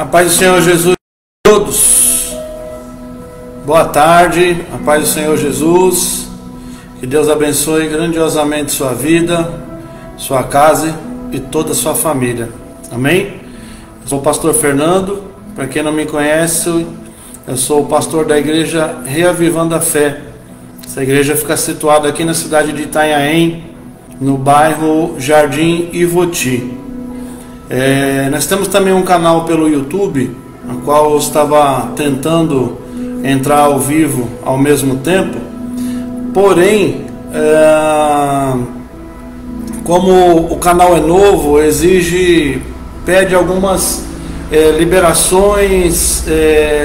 A paz do Senhor Jesus a todos. Boa tarde, a paz do Senhor Jesus. Que Deus abençoe grandiosamente sua vida, sua casa e toda a sua família. Amém? Eu sou o pastor Fernando. Para quem não me conhece, eu sou o pastor da igreja Reavivando a Fé. Essa igreja fica situada aqui na cidade de Itanhaém, no bairro Jardim Ivoti. Nós temos também um canal pelo YouTube, no qual eu estava tentando entrar ao vivo ao mesmo tempo. Porém, como o canal é novo, pede algumas liberações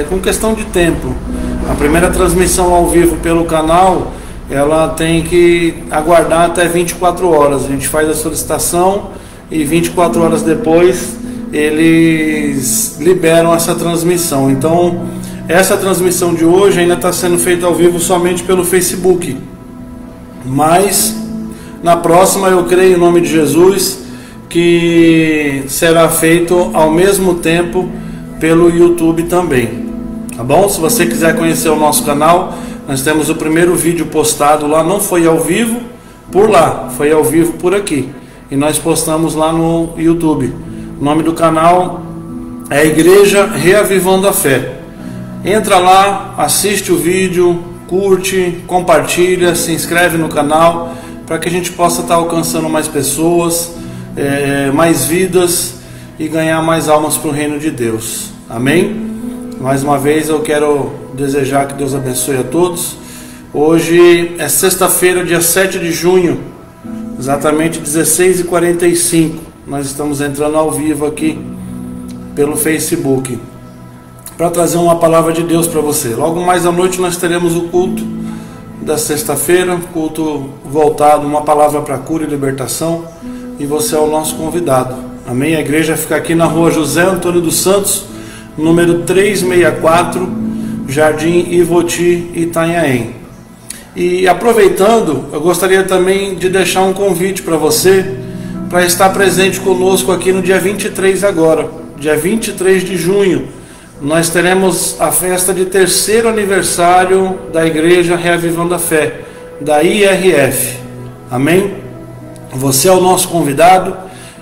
com questão de tempo. A primeira transmissão ao vivo pelo canal, ela tem que aguardar até 24 horas. A gente faz a solicitação e 24 horas depois eles liberam essa transmissão. Então, essa transmissão de hoje ainda está sendo feita ao vivo somente pelo Facebook. Mas, na próxima, eu creio em nome de Jesus, que será feito ao mesmo tempo pelo YouTube também. Tá bom? Se você quiser conhecer o nosso canal, nós temos o primeiro vídeo postado lá, não foi ao vivo por lá, foi ao vivo por aqui. E nós postamos lá no YouTube. O nome do canal é Igreja Reavivando a Fé. Entra lá, assiste o vídeo, curte, compartilha, se inscreve no canal, para que a gente possa estar alcançando mais pessoas, mais vidas e ganhar mais almas para o reino de Deus. Amém? Mais uma vez eu quero desejar que Deus abençoe a todos. Hoje é sexta-feira, dia 7 de junho, exatamente 16h45. Nós estamos entrando ao vivo aqui pelo Facebook para trazer uma palavra de Deus para você. Logo mais à noite nós teremos o culto da sexta-feira, culto voltado, uma palavra para cura e libertação, e você é o nosso convidado. Amém? A igreja fica aqui na rua José Antônio dos Santos, número 364, Jardim Ivoti, Itanhaém. E aproveitando, eu gostaria também de deixar um convite para você, para estar presente conosco aqui no dia 23 agora, dia 23 de junho. Nós teremos a festa de terceiro aniversário da Igreja Reavivando a Fé, da IRF. Amém? Você é o nosso convidado,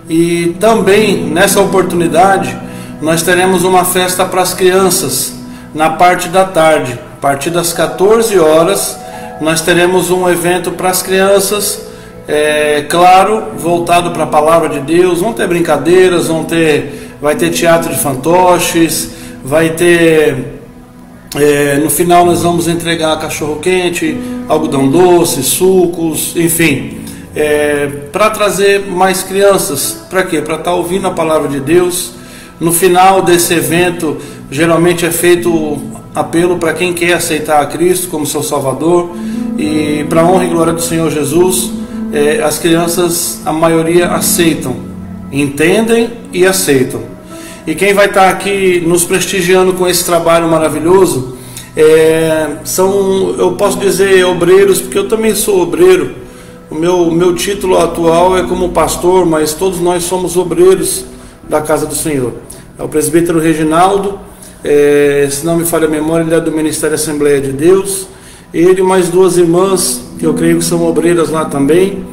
e também nessa oportunidade nós teremos uma festa para as crianças na parte da tarde. A partir das 14 horas nós teremos um evento para as crianças, claro, voltado para a palavra de Deus. Vão ter brincadeiras, vai ter teatro de fantoches, vai ter, no final nós vamos entregar cachorro quente, algodão doce, sucos, enfim, para trazer mais crianças. Para quê? Para estar ouvindo a palavra de Deus. No final desse evento, geralmente é feito apelo para quem quer aceitar a Cristo como seu Salvador, e para a honra e glória do Senhor Jesus, as crianças, a maioria aceitam, entendem e aceitam. E quem vai estar aqui nos prestigiando com esse trabalho maravilhoso são, eu posso dizer, obreiros, porque eu também sou obreiro. O meu título atual é como pastor, mas todos nós somos obreiros da casa do Senhor. É o presbítero Reginaldo, se não me falha a memória, ele é do Ministério Assembleia de Deus. Ele e mais duas irmãs, que eu creio que são obreiras lá também,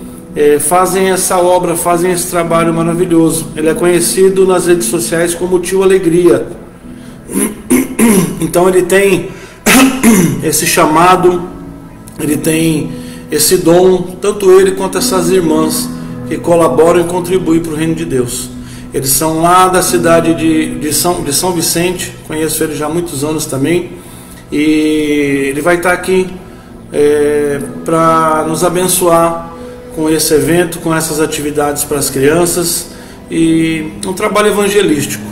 fazem essa obra, fazem esse trabalho maravilhoso. Ele é conhecido nas redes sociais como Tio Alegria. Então ele tem esse chamado, ele tem esse dom, tanto ele quanto essas irmãs que colaboram e contribuem para o reino de Deus. Eles são lá da cidade de São Vicente, conheço ele já há muitos anos também, e ele vai estar aqui para nos abençoar com esse evento, com essas atividades para as crianças, e um trabalho evangelístico.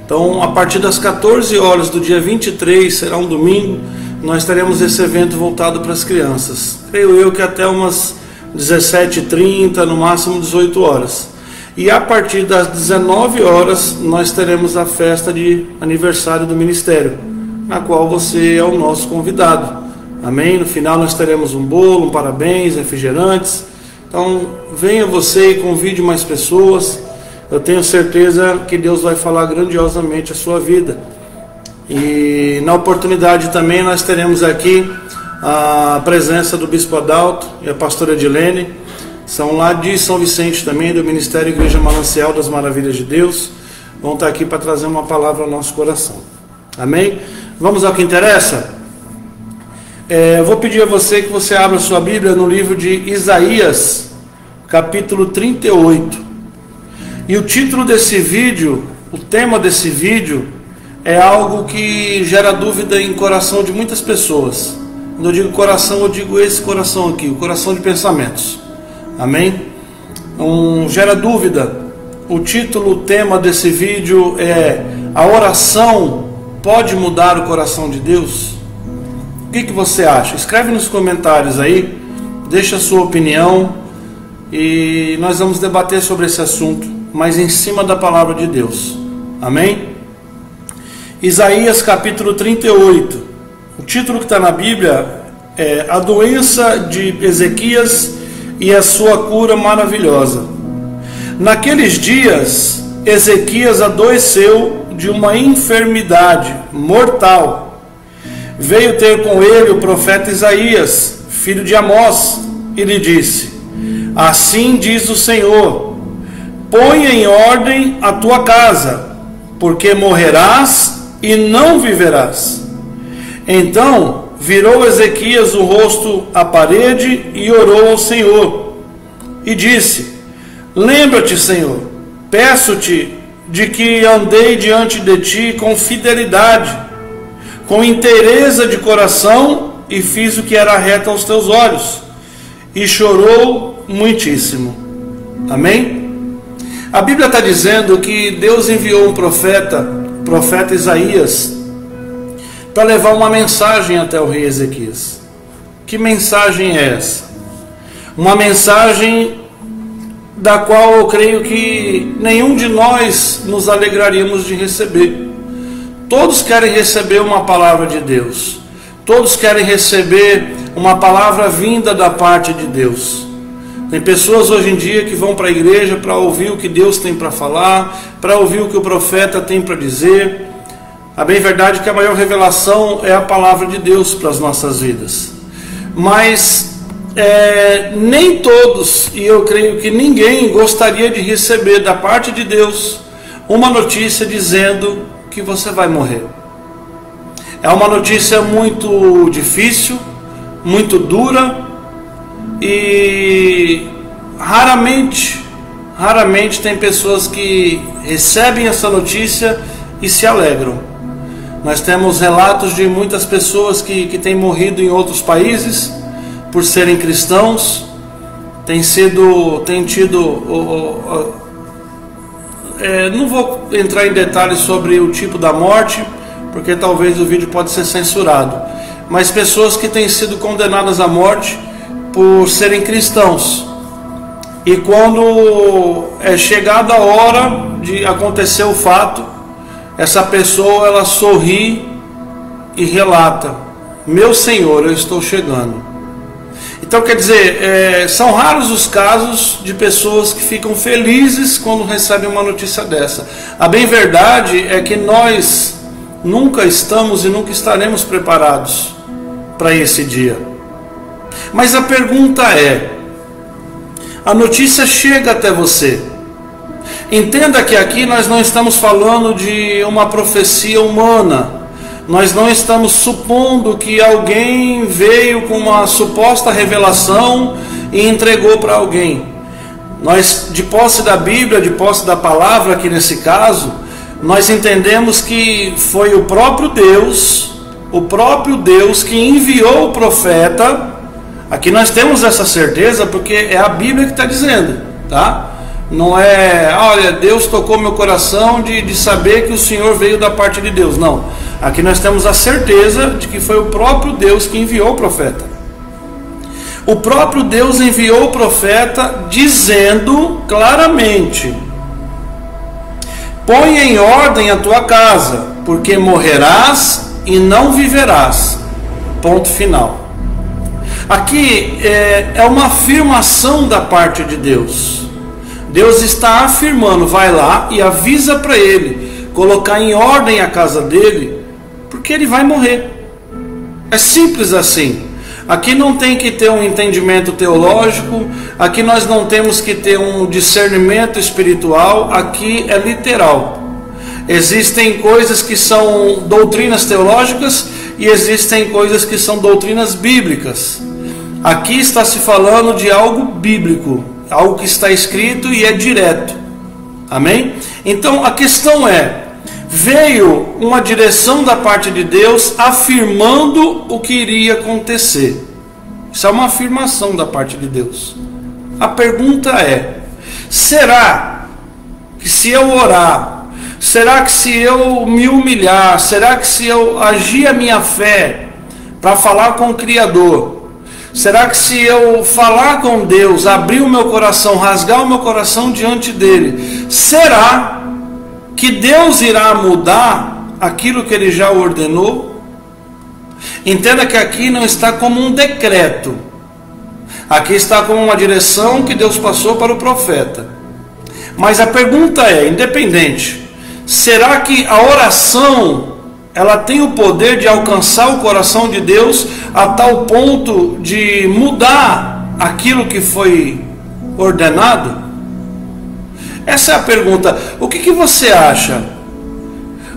Então, a partir das 14 horas do dia 23, será um domingo, nós teremos esse evento voltado para as crianças. Creio eu que até umas 17h30, no máximo 18 horas. E a partir das 19 horas nós teremos a festa de aniversário do ministério, na qual você é o nosso convidado. Amém? No final nós teremos um bolo, um parabéns, refrigerantes. Então venha você e convide mais pessoas. eu tenho certeza que Deus vai falar grandiosamente a sua vida. E na oportunidade também nós teremos aqui a presença do Bispo Adalto e a pastora Edilene, são lá de São Vicente também, do Ministério Igreja Manancial das Maravilhas de Deus, vão estar aqui para trazer uma palavra ao nosso coração. Amém? Vamos ao que interessa? Eu vou pedir a você que você abra sua Bíblia no livro de Isaías, capítulo 38. E o título desse vídeo, o tema desse vídeo, é algo que gera dúvida em coração de muitas pessoas. Quando eu digo coração, eu digo esse coração aqui, o coração de pensamentos. Amém? Gera dúvida. O título, o tema desse vídeo é: a oração pode mudar o coração de Deus? O que você acha? Escreve nos comentários aí, deixa a sua opinião e nós vamos debater sobre esse assunto, mas em cima da palavra de Deus. Amém? Isaías capítulo 38. O título que está na Bíblia é A Doença de Ezequias e a Sua Cura Maravilhosa. Naqueles dias, Ezequias adoeceu de uma enfermidade mortal. Veio ter com ele o profeta Isaías, filho de Amós, e lhe disse: Assim diz o Senhor, põe em ordem a tua casa, porque morrerás e não viverás. Então virou Ezequias o rosto à parede e orou ao Senhor, e disse: Lembra-te, Senhor, peço-te de que andei diante de ti com fidelidade, com inteireza de coração, e fiz o que era reto aos teus olhos. E chorou muitíssimo. Amém? A Bíblia está dizendo que Deus enviou um profeta Isaías, para levar uma mensagem até o rei Ezequias. Que mensagem é essa? Uma mensagem da qual eu creio que nenhum de nós nos alegraríamos de receber. Todos querem receber uma palavra de Deus. Todos querem receber uma palavra vinda da parte de Deus. Tem pessoas hoje em dia que vão para a igreja para ouvir o que Deus tem para falar, para ouvir o que o profeta tem para dizer. A bem verdade é que a maior revelação é a palavra de Deus para as nossas vidas. Mas nem todos, e eu creio que ninguém, gostaria de receber da parte de Deus uma notícia dizendo que você vai morrer. É uma notícia muito difícil, muito dura, e raramente tem pessoas que recebem essa notícia e se alegram. Nós temos relatos de muitas pessoas que têm morrido em outros países por serem cristãos, não vou entrar em detalhes sobre o tipo da morte, porque talvez o vídeo pode ser censurado, mas pessoas que têm sido condenadas à morte por serem cristãos, e quando é chegada a hora de acontecer o fato, essa pessoa ela sorri e relata: meu Senhor, eu estou chegando. Então quer dizer, são raros os casos de pessoas que ficam felizes quando recebem uma notícia dessa. A bem verdade é que nós nunca estamos e nunca estaremos preparados para esse dia. Mas a pergunta é: a notícia chega até você. Entenda que aqui nós não estamos falando de uma profecia humana. Nós não estamos supondo que alguém veio com uma suposta revelação e entregou para alguém. Nós, de posse da Bíblia, de posse da palavra aqui nesse caso, nós entendemos que foi o próprio Deus que enviou o profeta. Aqui nós temos essa certeza porque é a Bíblia que está dizendo, tá? Não é, olha, Deus tocou meu coração de saber que o Senhor veio da parte de Deus. Não, aqui nós temos a certeza de que foi o próprio Deus que enviou o profeta. O próprio Deus enviou o profeta dizendo claramente: põe em ordem a tua casa, porque morrerás e não viverás. Ponto final. Aqui é uma afirmação da parte de Deus. Deus está afirmando, vai lá e avisa para ele colocar em ordem a casa dele, porque ele vai morrer. É simples assim. Aqui não tem que ter um entendimento teológico, aqui nós não temos que ter um discernimento espiritual, aqui é literal. Existem coisas que são doutrinas teológicas e existem coisas que são doutrinas bíblicas. Aqui está se falando de algo bíblico, algo que está escrito e é direto. Amém? Então a questão é, veio uma direção da parte de Deus afirmando o que iria acontecer. Isso é uma afirmação da parte de Deus. A pergunta é, será que se eu orar, será que se eu me humilhar, será que se eu agir a minha fé para falar com o Criador, será que se eu falar com Deus, abrir o meu coração, rasgar o meu coração diante dele, será que Deus irá mudar aquilo que ele já ordenou? Entenda que aqui não está como um decreto, aqui está como uma direção que Deus passou para o profeta. Mas a pergunta é, independente, será que a oração ela tem o poder de alcançar o coração de Deus a tal ponto de mudar aquilo que foi ordenado? Essa é a pergunta. O que você acha?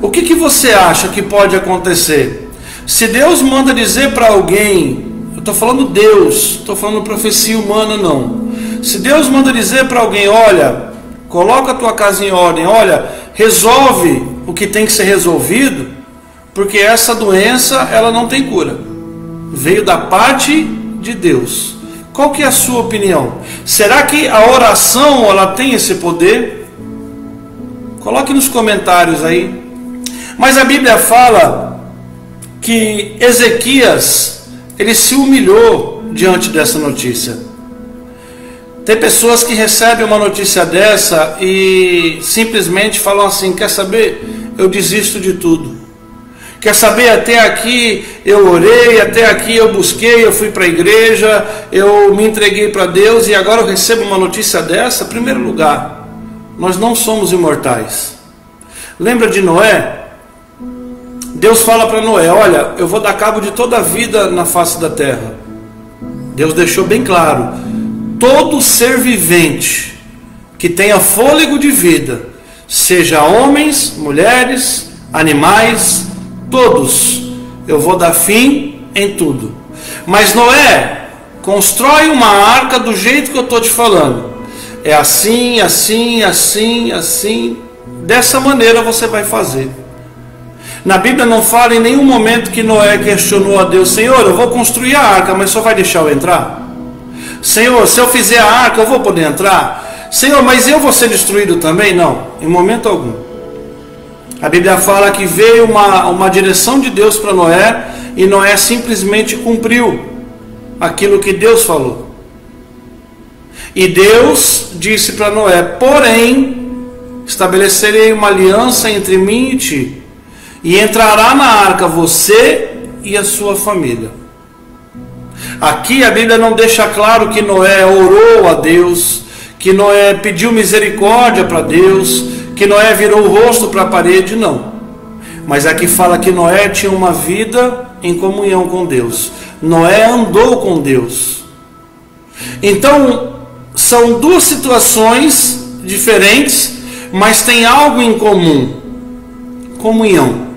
O que você acha que pode acontecer? Se Deus manda dizer para alguém, eu estou falando Deus, estou falando profecia humana não. Se Deus manda dizer para alguém, olha, coloca a tua casa em ordem, olha, resolve o que tem que ser resolvido, porque essa doença ela não tem cura, veio da parte de Deus. Qual que é a sua opinião? Será que a oração ela tem esse poder? Coloque nos comentários aí. Mas a Bíblia fala que Ezequias ele se humilhou diante dessa notícia. Tem pessoas que recebem uma notícia dessa e simplesmente falam assim, quer saber? Eu desisto de tudo. Quer saber, até aqui eu orei, até aqui eu busquei, eu fui para a igreja, eu me entreguei para Deus e agora eu recebo uma notícia dessa? Em primeiro lugar, nós não somos imortais. Lembra de Noé? Deus fala para Noé, olha, eu vou dar cabo de toda a vida na face da terra. Deus deixou bem claro, todo ser vivente que tenha fôlego de vida, seja homens, mulheres, animais, todos, eu vou dar fim em tudo. Mas Noé, constrói uma arca do jeito que eu estou te falando. É assim, assim, assim, assim. Dessa maneira você vai fazer. Na Bíblia não fala em nenhum momento que Noé questionou a Deus, Senhor, eu vou construir a arca, mas só vai deixar eu entrar? Senhor, se eu fizer a arca, eu vou poder entrar? Senhor, mas eu vou ser destruído também? Não, em momento algum. A Bíblia fala que veio uma direção de Deus para Noé e Noé simplesmente cumpriu aquilo que Deus falou. E Deus disse para Noé, porém, estabelecerei uma aliança entre mim e ti, e entrará na arca você e a sua família. Aqui a Bíblia não deixa claro que Noé orou a Deus, que Noé pediu misericórdia para Deus, que Noé virou o rosto para a parede, não. Mas aqui fala que Noé tinha uma vida em comunhão com Deus. Noé andou com Deus. Então, são duas situações diferentes, mas tem algo em comum. Comunhão.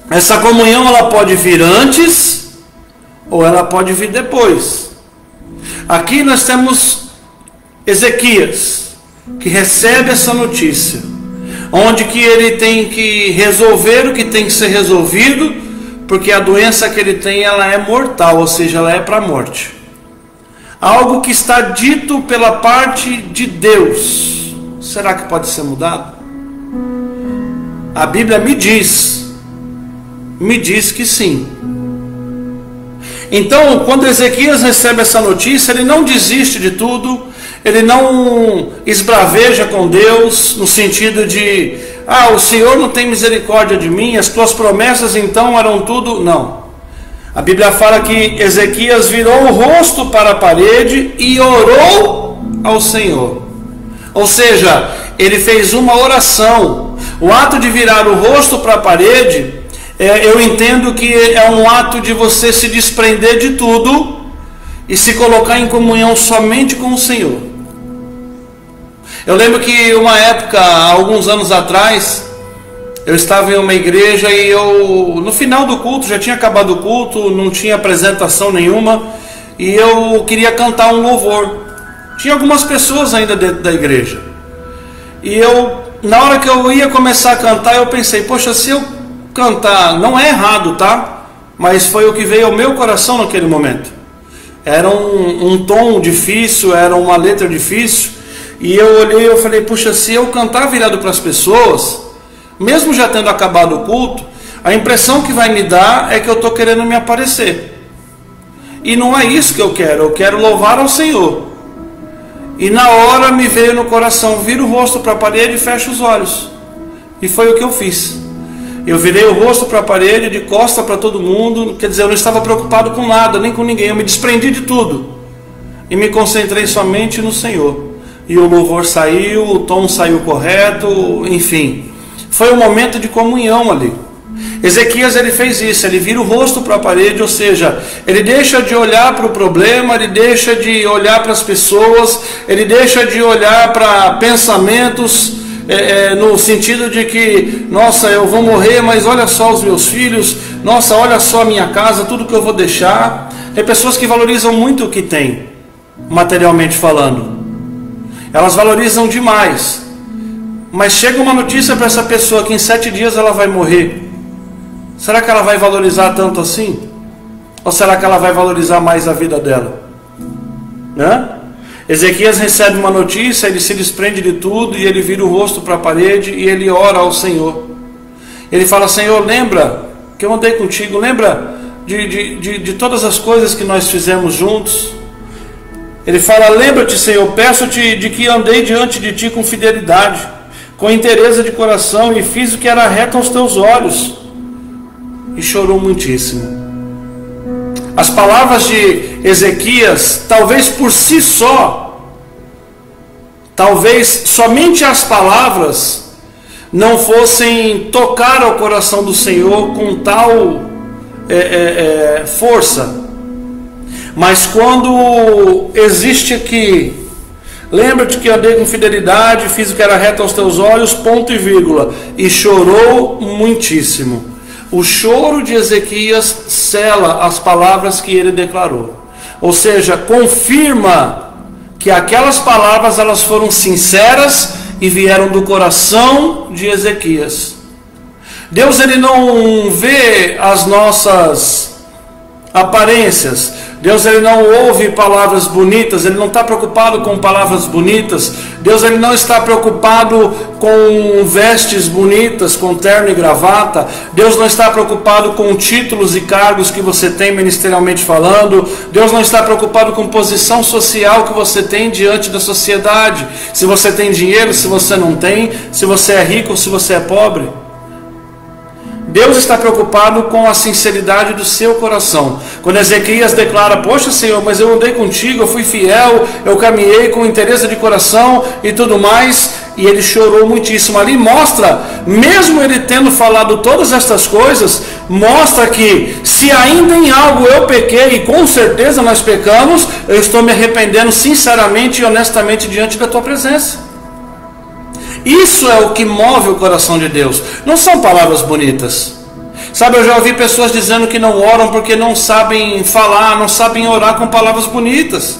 Essa comunhão ela pode vir antes ou ela pode vir depois. Aqui nós temos Ezequias, que recebe essa notícia, onde que ele tem que resolver o que tem que ser resolvido, porque a doença que ele tem ela é mortal, ou seja, ela é para a morte. Algo que está dito pela parte de Deus, será que pode ser mudado? A Bíblia me diz que sim. Então, quando Ezequias recebe essa notícia, ele não desiste de tudo, ele não esbraveja com Deus, no sentido de, o Senhor não tem misericórdia de mim, as tuas promessas então eram tudo, não. A Bíblia fala que Ezequias virou o rosto para a parede e orou ao Senhor. Ou seja, ele fez uma oração. O ato de virar o rosto para a parede, eu entendo que é um ato de você se desprender de tudo e se colocar em comunhão somente com o Senhor. Eu lembro que uma época, há alguns anos atrás, eu estava em uma igreja e no final do culto, já tinha acabado o culto, não tinha apresentação nenhuma, e eu queria cantar um louvor. Tinha algumas pessoas ainda dentro da igreja. E na hora que eu ia começar a cantar, eu pensei, poxa, se eu cantar, não é errado, tá? Mas foi o que veio ao meu coração naquele momento. Era um tom difícil, era uma letra difícil. E eu olhei e eu falei, puxa, se eu cantar virado para as pessoas, mesmo já tendo acabado o culto, a impressão que vai me dar é que eu estou querendo me aparecer. E não é isso que eu quero louvar ao Senhor. E na hora me veio no coração, vira o rosto para a parede e fecha os olhos. E foi o que eu fiz. Eu virei o rosto para a parede, de costa para todo mundo, quer dizer, eu não estava preocupado com nada, nem com ninguém, eu me desprendi de tudo. E me concentrei somente no Senhor. E o louvor saiu, o tom saiu correto, enfim. Foi um momento de comunhão ali. Ezequias, ele fez isso, ele vira o rosto para a parede, ou seja, ele deixa de olhar para o problema, ele deixa de olhar para as pessoas, ele deixa de olhar para pensamentos, no sentido de que, nossa, eu vou morrer, mas olha só os meus filhos, nossa, olha só a minha casa, tudo que eu vou deixar. Tem pessoas que valorizam muito o que tem, materialmente falando. Elas valorizam demais. Mas chega uma notícia para essa pessoa que em 7 dias ela vai morrer. Será que ela vai valorizar tanto assim? Ou será que ela vai valorizar mais a vida dela? Né? Ezequias recebe uma notícia, ele se desprende de tudo e ele vira o rosto para a parede e ele ora ao Senhor. Ele fala, Senhor, lembra que eu andei contigo, lembra de todas as coisas que nós fizemos juntos. Ele fala, lembra-te, Senhor, peço-te de que andei diante de ti com fidelidade, com inteireza de coração, e fiz o que era reto aos teus olhos. E chorou muitíssimo. As palavras de Ezequias, talvez por si só, talvez somente as palavras não fossem tocar ao coração do Senhor com tal força. Mas quando existe aqui, lembra-te que andei com fidelidade, fiz o que era reto aos teus olhos, ponto e vírgula, e chorou muitíssimo. O choro de Ezequias sela as palavras que ele declarou. Ou seja, confirma que aquelas palavras elas foram sinceras e vieram do coração de Ezequias. Deus, ele não vê as nossas aparências. Deus, ele não ouve palavras bonitas, ele não está preocupado com palavras bonitas. Deus, ele não está preocupado com vestes bonitas, com terno e gravata. Deus não está preocupado com títulos e cargos que você tem ministerialmente falando. Deus não está preocupado com posição social que você tem diante da sociedade. Se você tem dinheiro, se você não tem, se você é rico ou se você é pobre. Deus está preocupado com a sinceridade do seu coração. Quando Ezequias declara, poxa, Senhor, mas eu andei contigo, eu fui fiel, eu caminhei com interesse de coração e tudo mais, e ele chorou muitíssimo. Ali mostra, mesmo ele tendo falado todas estas coisas, mostra que se ainda em algo eu pequei, e com certeza nós pecamos, eu estou me arrependendo sinceramente e honestamente diante da tua presença. Isso é o que move o coração de Deus. Não são palavras bonitas. Sabe, eu já ouvi pessoas dizendo que não oram porque não sabem falar, não sabem orar com palavras bonitas.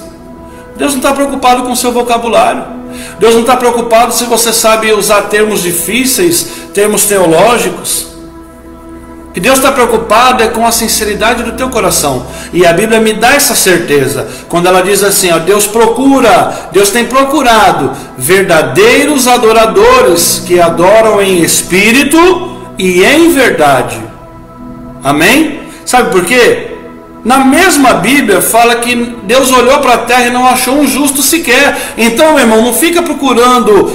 Deus não está preocupado com o seu vocabulário. Deus não está preocupado se você sabe usar termos difíceis, termos teológicos. O que Deus está preocupado é com a sinceridade do teu coração. E a Bíblia me dá essa certeza. Quando ela diz assim, ó, Deus tem procurado verdadeiros adoradores que adoram em espírito e em verdade. Amém? Sabe por quê? Na mesma Bíblia fala que Deus olhou para a terra e não achou um justo sequer. Então, meu irmão, não fica procurando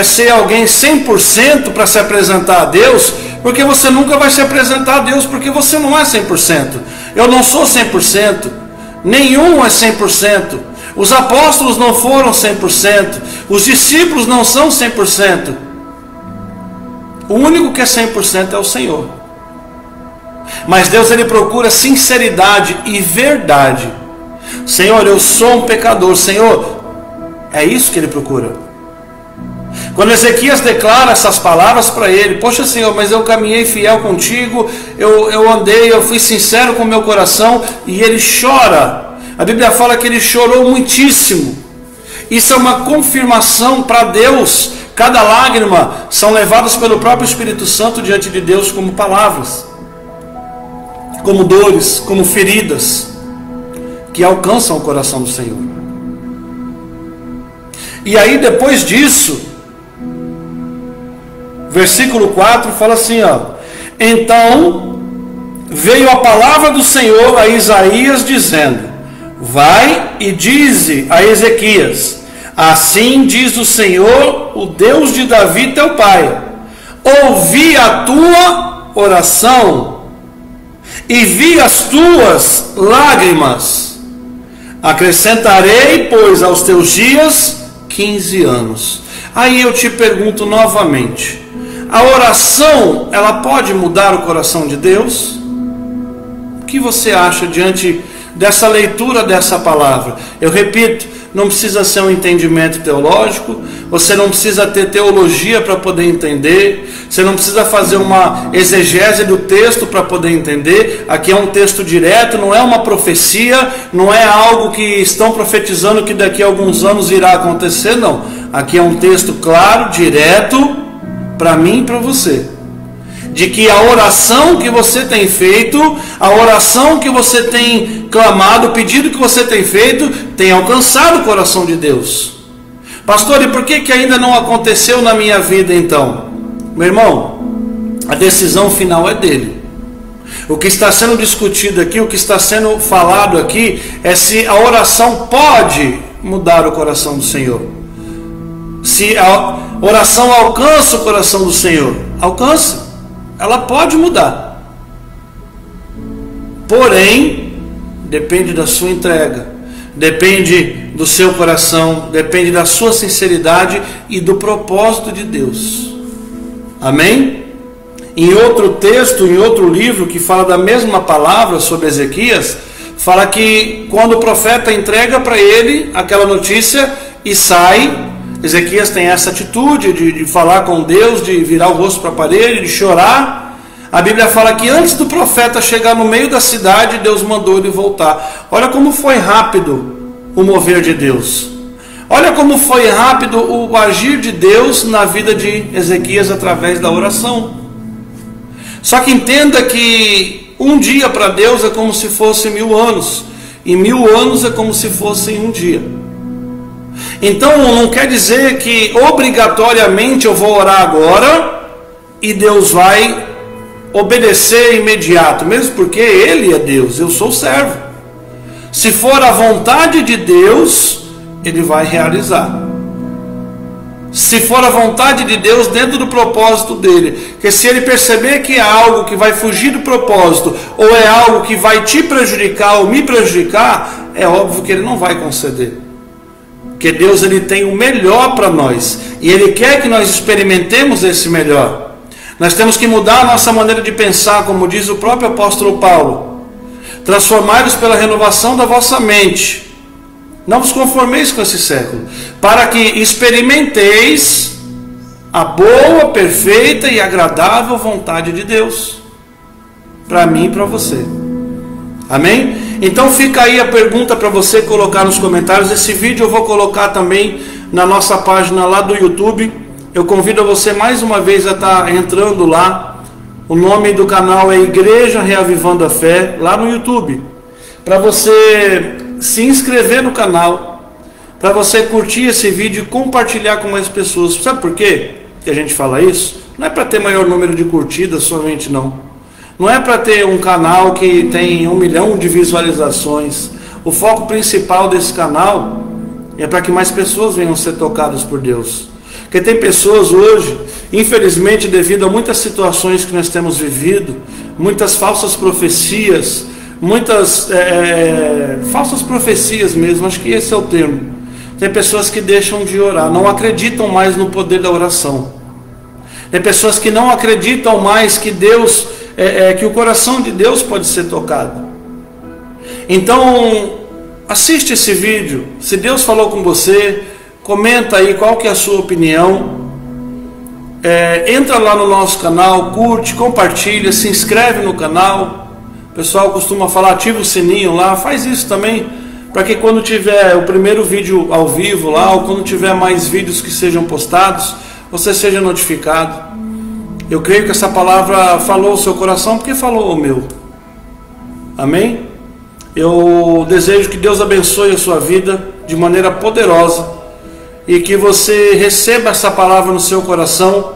ser alguém 100% para se apresentar a Deus, porque você nunca vai se apresentar a Deus, porque você não é 100%. Eu não sou 100%. Nenhum é 100%. Os apóstolos não foram 100%. Os discípulos não são 100%. O único que é 100% é o Senhor. Mas Deus, ele procura sinceridade e verdade. Senhor, eu sou um pecador. Senhor, é isso que ele procura. Quando Ezequias declara essas palavras para ele: poxa, Senhor, mas eu caminhei fiel contigo, eu andei, eu fui sincero com o meu coração. E ele chora. A Bíblia fala que ele chorou muitíssimo. Isso é uma confirmação para Deus. Cada lágrima são levadas pelo próprio Espírito Santo diante de Deus como palavras, como dores, como feridas que alcançam o coração do Senhor. E aí depois disso, versículo 4 fala assim, ó: então veio a palavra do Senhor a Isaías dizendo: vai e dize a Ezequias: assim diz o Senhor, o Deus de Davi teu pai, ouvi a tua oração e vi as tuas lágrimas. Acrescentarei, pois, aos teus dias 15 anos. Aí eu te pergunto novamente: a oração, ela pode mudar o coração de Deus? O que você acha diante dessa leitura dessa palavra? Eu repito, não precisa ser um entendimento teológico, você não precisa ter teologia para poder entender, você não precisa fazer uma exegese do texto para poder entender. Aqui é um texto direto, não é uma profecia, não é algo que estão profetizando que daqui a alguns anos irá acontecer, não. Aqui é um texto claro, direto, para mim e para você, de que a oração que você tem feito, a oração que você tem clamado, o pedido que você tem feito, tem alcançado o coração de Deus. Pastor, e por que ainda não aconteceu na minha vida então? Meu irmão, a decisão final é dele. O que está sendo discutido aqui, o que está sendo falado aqui, é se a oração pode mudar o coração do Senhor. Se a oração alcança o coração do Senhor. Alcança. Ela pode mudar. Porém, depende da sua entrega, depende do seu coração, depende da sua sinceridade e do propósito de Deus. Amém? Em outro texto, em outro livro que fala da mesma palavra sobre Ezequias, fala que quando o profeta entrega para ele aquela notícia e sai, Ezequias tem essa atitude de falar com Deus, de virar o rosto para a parede, de chorar. A Bíblia fala que antes do profeta chegar no meio da cidade, Deus mandou ele voltar. Olha como foi rápido o mover de Deus. Olha como foi rápido o agir de Deus na vida de Ezequias através da oração. Só que entenda que um dia para Deus é como se fosse 1000 anos, e 1000 anos é como se fossem um dia. Então não quer dizer que obrigatoriamente eu vou orar agora e Deus vai obedecer imediato, mesmo porque Ele é Deus, eu sou servo. Se for a vontade de Deus, Ele vai realizar. Se for a vontade de Deus dentro do propósito dele, que se Ele perceber que é algo que vai fugir do propósito, ou é algo que vai te prejudicar ou me prejudicar, é óbvio que Ele não vai conceder. Porque Deus, Ele tem o melhor para nós, e Ele quer que nós experimentemos esse melhor. Nós temos que mudar a nossa maneira de pensar, como diz o próprio apóstolo Paulo: transformai-vos pela renovação da vossa mente, não vos conformeis com esse século, para que experimenteis a boa, perfeita e agradável vontade de Deus, para mim e para você. Amém? Então fica aí a pergunta para você colocar nos comentários. Esse vídeo eu vou colocar também na nossa página lá do YouTube. Eu convido você mais uma vez a estar entrando lá. O nome do canal é Igreja Reavivando a Fé, lá no YouTube. Para você se inscrever no canal, para você curtir esse vídeo e compartilhar com mais pessoas. Sabe por quê que a gente fala isso? Não é para ter maior número de curtidas somente, não. Não é para ter um canal que tem 1 milhão de visualizações. O foco principal desse canal é para que mais pessoas venham ser tocadas por Deus. Porque tem pessoas hoje, infelizmente, devido a muitas situações que nós temos vivido, muitas falsas profecias, muitas falsas profecias mesmo, acho que esse é o termo. Tem pessoas que deixam de orar, não acreditam mais no poder da oração. Tem pessoas que não acreditam mais que Deus, que o coração de Deus pode ser tocado. Então, assiste esse vídeo. Se Deus falou com você, comenta aí qual que é a sua opinião. Entra lá no nosso canal, curte, compartilha, se inscreve no canal. O pessoal costuma falar, ativa o sininho lá, faz isso também, para que quando tiver o primeiro vídeo ao vivo lá, ou quando tiver mais vídeos que sejam postados, você seja notificado. Eu creio que essa palavra falou o seu coração, porque falou o meu. Amém? Eu desejo que Deus abençoe a sua vida de maneira poderosa, e que você receba essa palavra no seu coração,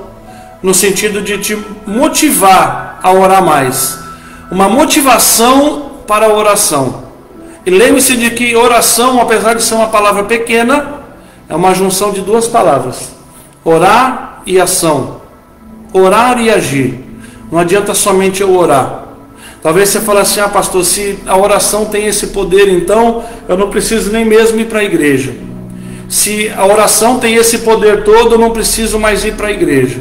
no sentido de te motivar a orar mais. Uma motivação para a oração. E lembre-se de que oração, apesar de ser uma palavra pequena, é uma junção de duas palavras: orar e ação. Orar e agir. Não adianta somente eu orar. Talvez você fale assim, pastor, se a oração tem esse poder, então eu não preciso nem mesmo ir para a igreja. Se a oração tem esse poder todo, eu não preciso mais ir para a igreja.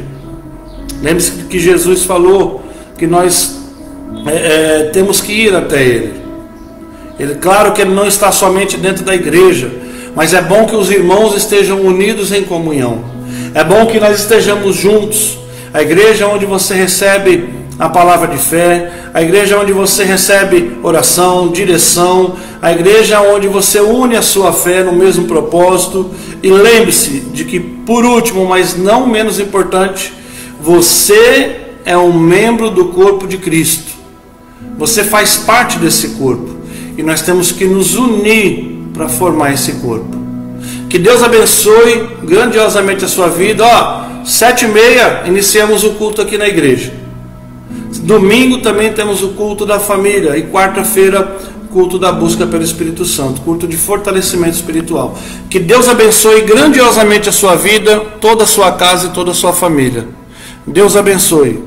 Lembre-se que Jesus falou que nós temos que ir até Ele. Claro que Ele não está somente dentro da igreja, mas é bom que os irmãos estejam unidos em comunhão. É bom que nós estejamos juntos. A igreja onde você recebe a palavra de fé, a igreja onde você recebe oração, direção, a igreja onde você une a sua fé no mesmo propósito. E lembre-se de que, por último, mas não menos importante, você é um membro do corpo de Cristo. Você faz parte desse corpo, e nós temos que nos unir para formar esse corpo. Que Deus abençoe grandiosamente a sua vida. 7h30 iniciamos o culto aqui na igreja. Domingo também temos o culto da família, e quarta-feira culto da busca pelo Espírito Santo, culto de fortalecimento espiritual. Que Deus abençoe grandiosamente a sua vida, toda a sua casa e toda a sua família. Deus abençoe.